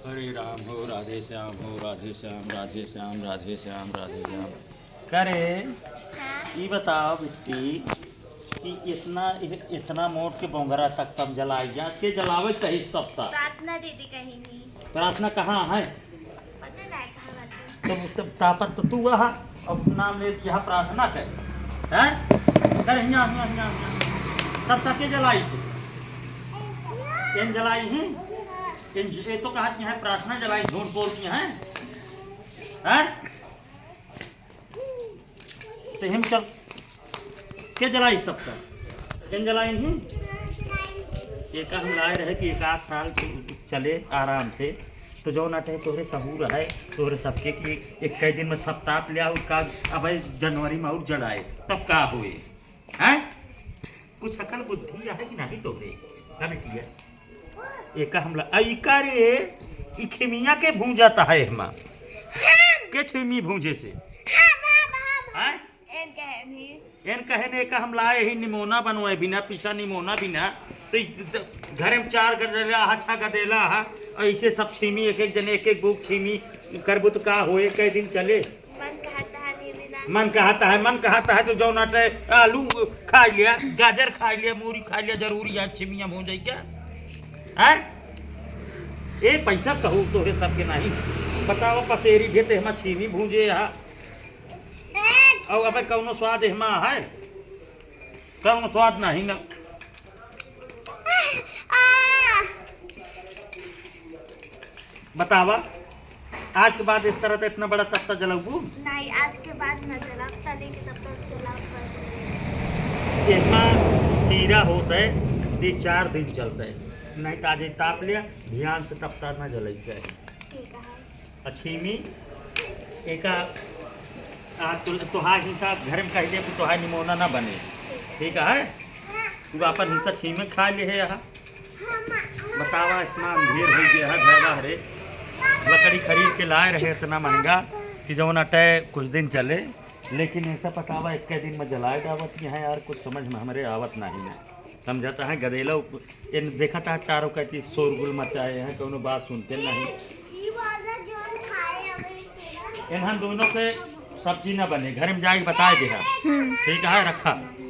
हरे राम हो राधे श्याम हो राधे श्याम राधे श्याम राधे श्याम राधे श्याम। करे ये बताओ बिट्टी कि इतना इतना मोट के बोंगरा तक तब जलाई जा के जलावे कहीं तब तक प्रार्थना दीदी कहीं नहीं। प्रार्थना कहाँ है? पता नहीं कहाँ बात तब तापत तो तू वहाँ अब नाम ले यहाँ प्रार्थना कर हैं कर हिया हिया हिया हिया। तब तक के जलाई से इन जलाई ही इन ये तो कहा कि है प्रार्थना जलाई झूठ बोलती हैं हैं तो हम चल के जलाई तब तक इन जलाई ही एक हम लाए रहे कि एक आध साल चले आराम से तो जो नाटे तोहरे सहूर है तोहरे सबके कि एक कई दिन में सब ताप लिया उसका अब जनवरी में और जड़ाए तब का हुए हैं कुछ अकल बुद्धि है कि नहीं तोहरे का बेटी है एक हमला ऐका रे इछमिया के भूंजाता है हमा के छिमी भूंजे से हैं एन कहे ने का हम लाए ही निमोना बनवाए बिना पिसा निमोना बिना तो घर में चार गदेला अच्छा गदेला है ऐसे सब छीमी एक एक जने एक एक बुक छीमी करबो तो का होए कई दिन चले मन कहता है तो जो नाटे आलू खा लिया गाजर खा लिया मूरी खा लिया जरूरी है छिमिया भूंजे क्या है ए पैसा सहूर तो है सबके नहीं बताओ पसेरी घेते हम छीमी भूंजे यहाँ और अब कौनो स्वाद हमा है कौनो स्वाद नहीं ना बतावा आज के बाद इस तरह तो इतना बड़ा तख्ता जलाऊ नहीं। आज के बाद न जला तले के तब तक जला इतना चीरा होता है ये 4 दिन चलता है नहीं तो आज ताप लिया ध्यान से तब तक ना जलाई है अच्छी मी एक तोहार हिस्सा घर में कह दे तोहार निमोना ना बने ठीक है तू अपन हिस्सा छीमे खा ले है यहाँ बतावा इतना अंधेर हो गया है भैया हरे लकड़ी खरीद के लाए रहे इतना महंगा कि जो अटै कुछ दिन चले लेकिन ऐसा पकावा एक दिन में जलाए दावत है यार कुछ समझ में हमारे आवत नहीं है समझाता है गदेला इन देखा था चारों कहती शोरगुल मचाए हैं कोनो बात सुनते नहीं इन हम दोनों से सब्जी ना बने घर में जाके बताए दे ठीक है रखा।